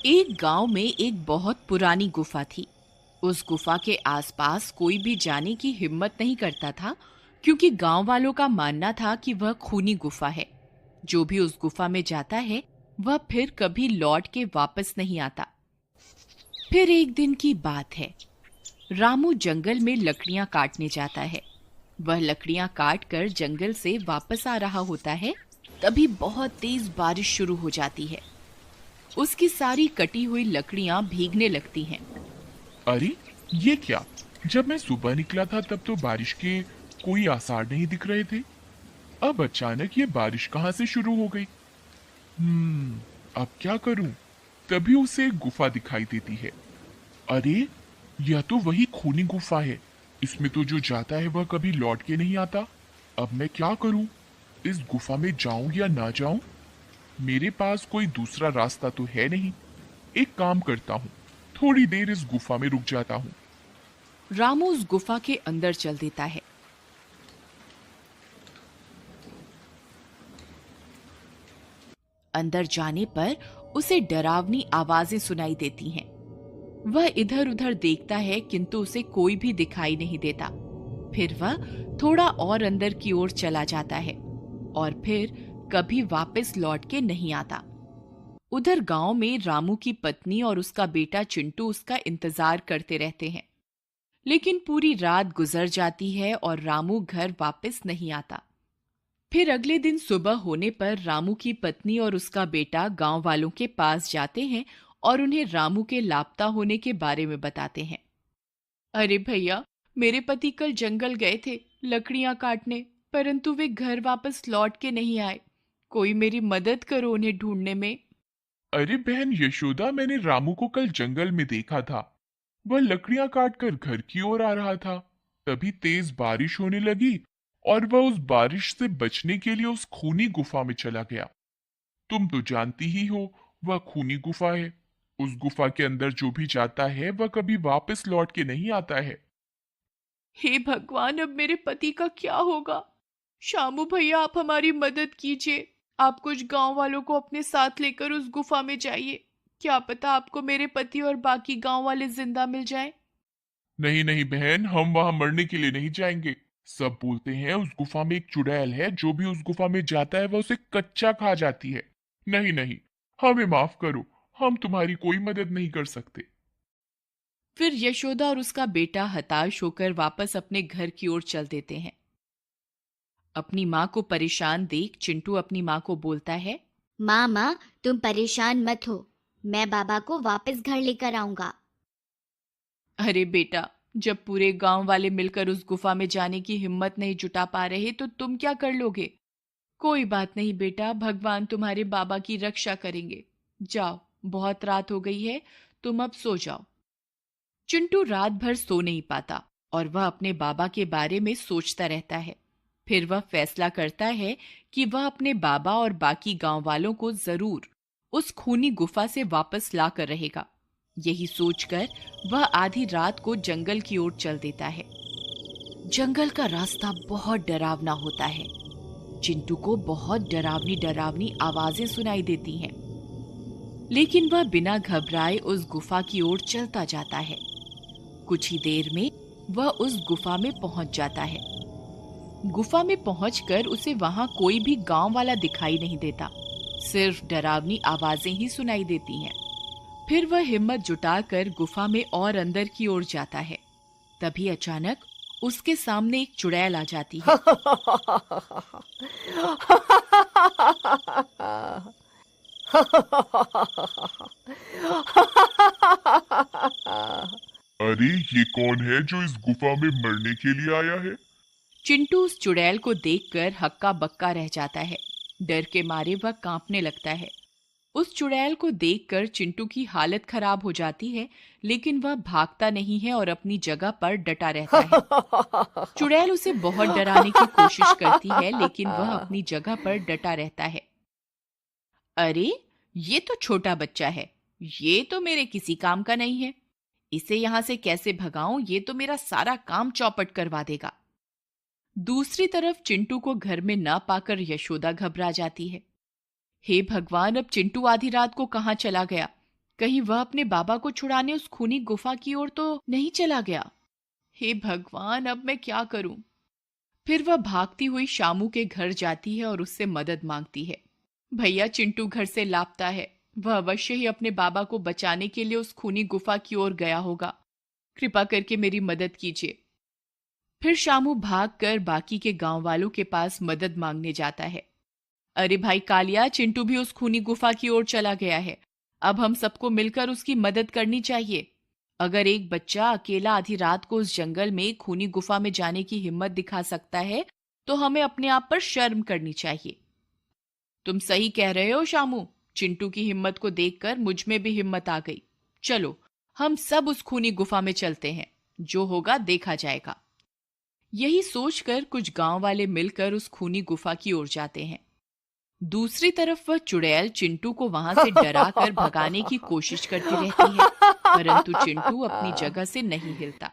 एक गांव में एक बहुत पुरानी गुफा थी। उस गुफा के आसपास कोई भी जाने की हिम्मत नहीं करता था, क्योंकि गांव वालों का मानना था कि वह खूनी गुफा है। जो भी उस गुफा में जाता है वह फिर कभी लौट के वापस नहीं आता। फिर एक दिन की बात है। रामू जंगल में लकड़ियां काटने जाता है। वह लकड़ियां काट कर जंगल से वापस आ रहा होता है। तभी बहुत तेज बारिश शुरू हो जाती है। उसकी सारी कटी हुई लकड़ियां भीगने लगती हैं। अरे, ये क्या? जब मैं सुबह निकला था तब तो बारिश के कोई आसार नहीं दिख रहे थे। अब अचानक ये बारिश कहाँ से शुरू हो गई? अब क्या करूं? तभी उसे एक गुफा दिखाई देती है। अरे, यह तो वही खूनी गुफा है। इसमें तो जो जाता है वह कभी लौट के नहीं आता। अब मैं क्या करूं? इस गुफा में जाऊं या ना जाऊं? मेरे पास कोई दूसरा रास्ता तो है नहीं। एक काम करता हूँ, थोड़ी देर इस गुफा में रुक जाता हूँ। रामू उस गुफा के अंदर चल देता है। अंदर जाने पर उसे डरावनी आवाजें सुनाई देती हैं। वह इधर उधर देखता है, किंतु उसे कोई भी दिखाई नहीं देता। फिर वह थोड़ा और अंदर की ओर चला जाता है और फिर कभी वापस लौट के नहीं आता। उधर गांव में रामू की पत्नी और उसका बेटा चिंटू उसका इंतजार करते रहते हैं। लेकिन पूरी रात गुजर जाती है और रामू घर वापस नहीं आता। फिर अगले दिन सुबह होने पर रामू की पत्नी और उसका बेटा गांव वालों के पास जाते हैं और उन्हें रामू के लापता होने के बारे में बताते हैं। अरे भैया, मेरे पति कल जंगल गए थे लकड़ियां काटने, परंतु वे घर वापस लौट के नहीं आए। कोई मेरी मदद करो उन्हें ढूंढने में। अरे बहन यशोदा, मैंने रामू को कल जंगल में देखा था। वह लकड़ियां काटकर घर की ओर आ रहा था। तभी तेज बारिश होने लगी और वह उस बारिश से बचने के लिए उस खूनी गुफा में चला गया। तुम तो जानती ही हो, वह खूनी गुफा है। उस गुफा के अंदर जो भी जाता है वह कभी वापस लौट के नहीं आता है। हे भगवान, अब मेरे पति का क्या होगा? शामू भैया, आप हमारी मदद कीजिए। आप कुछ गांव वालों को अपने साथ लेकर उस गुफा में जाइए। क्या पता आपको मेरे पति और बाकी गांव वाले जिंदा मिल जाएं। नहीं नहीं बहन, हम वहां मरने के लिए नहीं जाएंगे। सब बोलते हैं उस गुफा में एक चुड़ैल है, जो भी उस गुफा में जाता है वह उसे कच्चा खा जाती है। नहीं नहीं, हमें माफ करो, हम तुम्हारी कोई मदद नहीं कर सकते। फिर यशोदा और उसका बेटा हताश होकर वापस अपने घर की ओर चल देते हैं। अपनी माँ को परेशान देख चिंटू अपनी माँ को बोलता है। माँ माँ, तुम परेशान मत हो। मैं बाबा को वापस घर लेकर आऊंगा। अरे बेटा, जब पूरे गांव वाले मिलकर उस गुफा में जाने की हिम्मत नहीं जुटा पा रहे तो तुम क्या कर लोगे? कोई बात नहीं बेटा, भगवान तुम्हारे बाबा की रक्षा करेंगे। जाओ, बहुत रात हो गई है, तुम अब सो जाओ। चिंटू रात भर सो नहीं पाता और वह अपने बाबा के बारे में सोचता रहता है। फिर वह फैसला करता है कि वह अपने बाबा और बाकी गांव वालों को जरूर उस खूनी गुफा से वापस ला कर रहेगा। यही सोचकर वह आधी रात को जंगल की ओर चल देता है। जंगल का रास्ता बहुत डरावना होता है। चिंटू को बहुत डरावनी डरावनी आवाजें सुनाई देती हैं, लेकिन वह बिना घबराए उस गुफा की ओर चलता जाता है। कुछ ही देर में वह उस गुफा में पहुंच जाता है। गुफा में पहुंचकर उसे वहां कोई भी गांव वाला दिखाई नहीं देता, सिर्फ डरावनी आवाजें ही सुनाई देती हैं। फिर वह हिम्मत जुटाकर गुफा में और अंदर की ओर जाता है। तभी अचानक उसके सामने एक चुड़ैल आ जाती है। अरे, ये कौन है जो इस गुफा में मरने के लिए आया है? चिंटू उस चुड़ैल को देखकर हक्का बक्का रह जाता है। डर के मारे वह कांपने लगता है। उस चुड़ैल को देखकर चिंटू की हालत खराब हो जाती है, लेकिन वह भागता नहीं है और अपनी जगह पर डटा रहता है। चुड़ैल उसे बहुत डराने की कोशिश करती है, लेकिन वह अपनी जगह पर डटा रहता है। अरे, ये तो छोटा बच्चा है। ये तो मेरे किसी काम का नहीं है। इसे यहां से कैसे भगाऊं? ये तो मेरा सारा काम चौपट करवा देगा। दूसरी तरफ चिंटू को घर में ना पाकर यशोदा घबरा जाती है। हे भगवान, अब चिंटू आधी रात को कहाँ चला गया? कहीं वह अपने बाबा को छुड़ाने उस खूनी गुफा की ओर तो नहीं चला गया। हे भगवान, अब मैं क्या करूं? फिर वह भागती हुई शामू के घर जाती है और उससे मदद मांगती है। भैया, चिंटू घर से लापता है। वह अवश्य ही अपने बाबा को बचाने के लिए उस खूनी गुफा की ओर गया होगा। कृपा करके मेरी मदद कीजिए। फिर शामू भागकर बाकी के गांव वालों के पास मदद मांगने जाता है। अरे भाई कालिया, चिंटू भी उस खूनी गुफा की ओर चला गया है। अब हम सबको मिलकर उसकी मदद करनी चाहिए। अगर एक बच्चा अकेला आधी रात को उस जंगल में खूनी गुफा में जाने की हिम्मत दिखा सकता है, तो हमें अपने आप पर शर्म करनी चाहिए। तुम सही कह रहे हो शामू। चिंटू की हिम्मत को देखकर मुझ में भी हिम्मत आ गई। चलो, हम सब उस खूनी गुफा में चलते हैं। जो होगा देखा जाएगा। यही सोचकर कुछ गांव वाले मिलकर उस खूनी गुफा की ओर जाते हैं। दूसरी तरफ वह चुड़ैल चिंटू को वहां से डरा कर भगाने की कोशिश करती रहती है, परंतु चिंटू अपनी जगह से नहीं हिलता।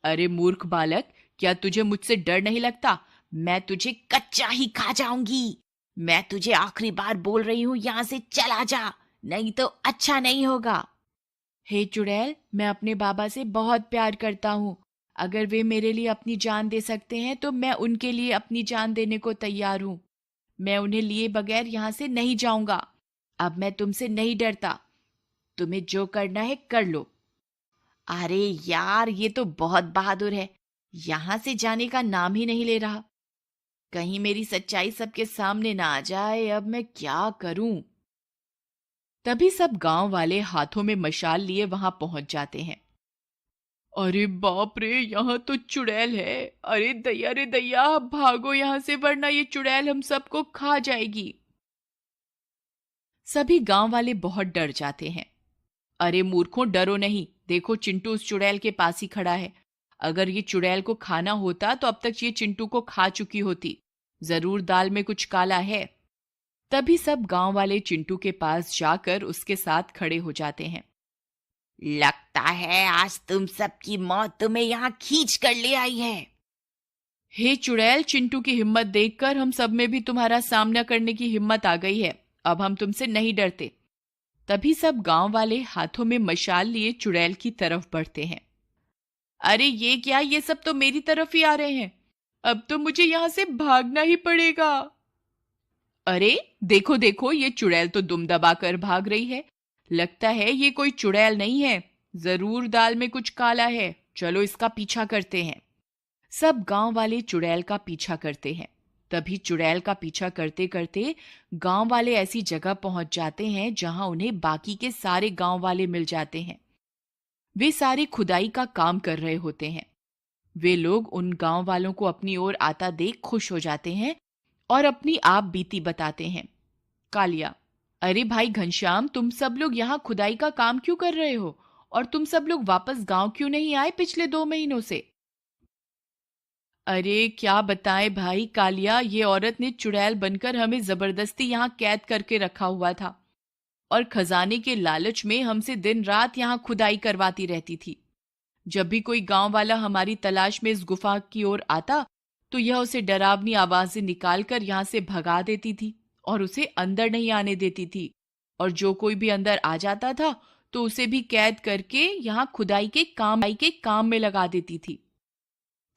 अरे मूर्ख बालक, क्या तुझे मुझसे डर नहीं लगता? मैं तुझे कच्चा ही खा जाऊंगी। मैं तुझे आखिरी बार बोल रही हूं, यहां से चला जा, नहीं तो अच्छा नहीं होगा। हे चुड़ैल, मैं अपने बाबा से बहुत प्यार करता हूं। अगर वे मेरे लिए अपनी जान दे सकते हैं तो मैं उनके लिए अपनी जान देने को तैयार हूं। मैं उन्हें लिए बगैर यहां से नहीं जाऊंगा। अब मैं तुमसे नहीं डरता। तुम्हें जो करना है कर लो। अरे यार, ये तो बहुत बहादुर है। यहां से जाने का नाम ही नहीं ले रहा। कहीं मेरी सच्चाई सबके सामने ना आ जाए। अब मैं क्या करूं? तभी सब गांव वाले हाथों में मशाल लिए वहां पहुंच जाते हैं। अरे बाप रे, यहाँ तो चुड़ैल है। अरे दैया रे दैया, भागो यहाँ से, वरना ये चुड़ैल हम सबको खा जाएगी। सभी गांव वाले बहुत डर जाते हैं। अरे मूर्खों, डरो नहीं। देखो, चिंटू उस चुड़ैल के पास ही खड़ा है। अगर ये चुड़ैल को खाना होता तो अब तक ये चिंटू को खा चुकी होती। जरूर दाल में कुछ काला है। तभी सब गांव वाले चिंटू के पास जाकर उसके साथ खड़े हो जाते हैं। लगता है आज तुम सबकी मौत तुम्हें यहाँ खींच कर ले आई है। हे चुड़ैल, चिंटू की हिम्मत देखकर हम सब में भी तुम्हारा सामना करने की हिम्मत आ गई है। अब हम तुमसे नहीं डरते। तभी सब गांव वाले हाथों में मशाल लिए चुड़ैल की तरफ बढ़ते हैं। अरे ये क्या, ये सब तो मेरी तरफ ही आ रहे हैं। अब तो मुझे यहां से भागना ही पड़ेगा। अरे देखो देखो, ये चुड़ैल तो दुम दबाकर भाग रही है। लगता है ये कोई चुड़ैल नहीं है, जरूर दाल में कुछ काला है। चलो इसका पीछा करते हैं। सब गांव वाले चुड़ैल का पीछा करते हैं। तभी चुड़ैल का पीछा करते करते गांव वाले ऐसी जगह पहुंच जाते हैं जहां उन्हें बाकी के सारे गांव वाले मिल जाते हैं। वे सारे खुदाई का काम कर रहे होते हैं। वे लोग उन गांव वालों को अपनी ओर आता देख खुश हो जाते हैं और अपनी आप बीती बताते हैं। कालिया, अरे भाई घनश्याम, तुम सब लोग यहाँ खुदाई का काम क्यों कर रहे हो? और तुम सब लोग वापस गांव क्यों नहीं आए पिछले 2 महीनों से? अरे क्या बताएं भाई कालिया, ये औरत ने चुड़ैल बनकर हमें जबरदस्ती यहाँ कैद करके रखा हुआ था और खजाने के लालच में हमसे दिन रात यहाँ खुदाई करवाती रहती थी। जब भी कोई गांव वाला हमारी तलाश में इस गुफा की ओर आता तो यह उसे डरावनी आवाजें निकालकर यहाँ से भगा देती थी और उसे अंदर नहीं आने देती थी। और जो कोई भी अंदर आ जाता था तो उसे भी कैद करके यहाँ खुदाई के काम में लगा देती थी।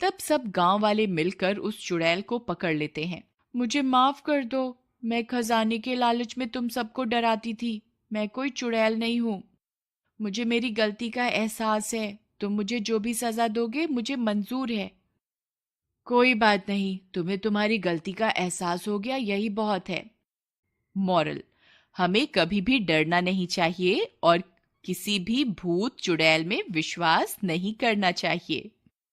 तब सब गांव वाले मिलकर उस चुड़ैल को पकड़ लेते हैं। मुझे माफ कर दो, मैं खजाने के लालच में तुम सबको डराती थी। मैं कोई चुड़ैल नहीं हूं। मुझे मेरी गलती का एहसास है। तुम मुझे जो भी सजा दोगे मुझे मंजूर है। कोई बात नहीं, तुम्हें तुम्हारी गलती का एहसास हो गया, यही बहुत है। मॉरल, हमें कभी भी डरना नहीं चाहिए और किसी भी भूत चुड़ैल में विश्वास नहीं करना चाहिए।